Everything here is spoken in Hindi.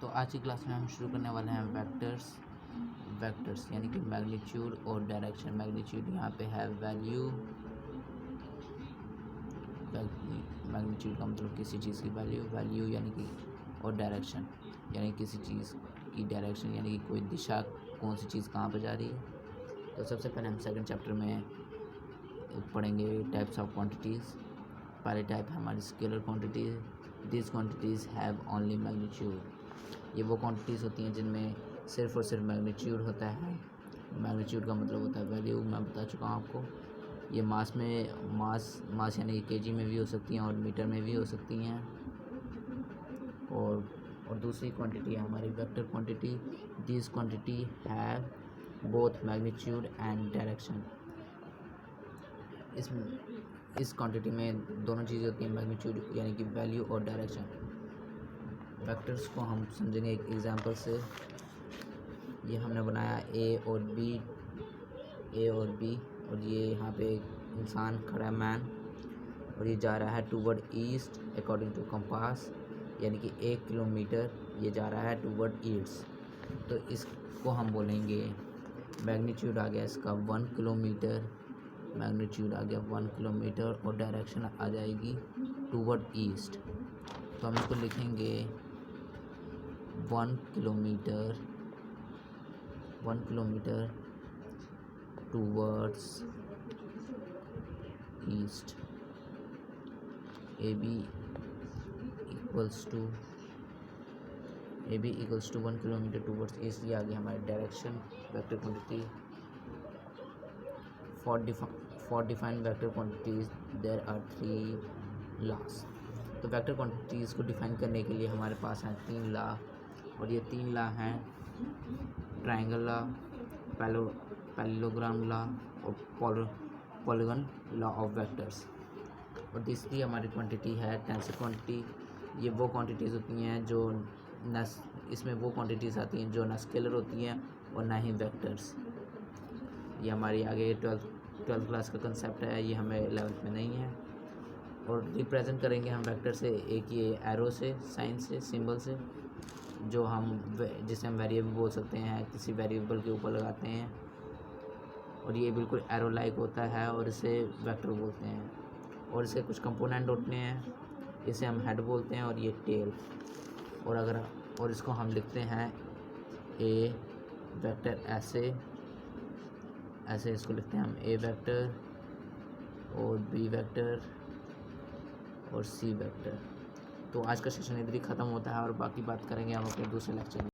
तो आज की क्लास में हम शुरू करने वाले हैं वेक्टर्स यानी कि मैग्नीट्यूड और डायरेक्शन। मैग्नीट्यूड यहाँ पे है वैल्यू, मैग्नीट्यूड का मतलब किसी चीज़ की वैल्यू यानी कि, और डायरेक्शन यानी किसी चीज़ की डायरेक्शन यानी कि कोई दिशा, कौन सी चीज़ कहाँ पर जा रही है। तो सबसे पहले हम सेकंड चैप्टर में पढ़ेंगे टाइप्स ऑफ क्वांटिटीज़। पहले टाइप है हमारी scalar quantities. This quantities have only magnitude. ये वो क्वांटिटीज़ होती हैं जिनमें सिर्फ और सिर्फ मैग्नीट्यूड होता है। मैग्नीट्यूड का मतलब होता है वैल्यू, मैं बता चुका हूँ आपको। ये मास यानी केजी में भी हो सकती हैं और मीटर में भी हो सकती हैं। और दूसरी क्वांटिटी है हमारी vector quantity. This quantity have both magnitude and direction. इस क्वांटिटी में दोनों चीज़ें होती हैं, मैग्नीट्यूड यानी कि वैल्यू और डायरेक्शन। वेक्टर्स को हम समझेंगे एक एग्जांपल से। ये हमने बनाया ए और बी और ये यहाँ पे एक इंसान खड़ा है, मैन, और ये जा रहा है toward east according to compass, यानी कि 1 किलोमीटर ये जा रहा है टूवर्ड ईस्ट। तो इसको हम बोलेंगे मैग्नीट्यूड आ गया इसका 1 किलोमीटर, मैग्नीट्यूड आ गया 1 किलोमीटर और डायरेक्शन आ जाएगी टूवर्ड ईस्ट। तो हम इसको लिखेंगे 1 kilometre towards east. A B equals to 1 kilometre towards east. ये आ गया हमारी direction vector quantity. For define vector quantities there are 3 laws। तो वेक्टर क्वांटिटीज़ को डिफाइन करने के लिए हमारे पास हैं 3 लॉ, और ये 3 लॉ हैं ट्रायंगल लॉ, पैरेललोग्राम लॉ और पॉलीगॉन लॉ ऑफ वेक्टर्स। और तीसरी हमारी क्वांटिटी है टेंसर क्वांटिटी। ये वो क्वांटिटीज़ होती हैं जो इसमें वो क्वांटिटीज़ आती हैं जो ना स्केलर होती हैं और ना ही वेक्टर्स। ये हमारी आगे 12th क्लास का कंसेप्ट है, ये हमें 11th में नहीं है। और रिप्रेजेंट करेंगे हम वेक्टर से, एक ये एरो से, साइन से, सिंबल से, जो जिसे हम वेरिएबल बोल सकते हैं, किसी वेरिएबल के ऊपर लगाते हैं, और ये बिल्कुल एरो लाइक होता है और इसे वेक्टर बोलते हैं। और इसके कुछ कंपोनेंट होते हैं, इसे हम हेड बोलते हैं और ये टेल। और इसको हम लिखते हैं ए वेक्टर ऐसे इसको लिखते हैं हम ए वेक्टर और बी वेक्टर और सी वेक्टर। तो आज का सेशन इधर ही ख़त्म होता है और बाकी बात करेंगे हम अपने दूसरे लेक्चर में।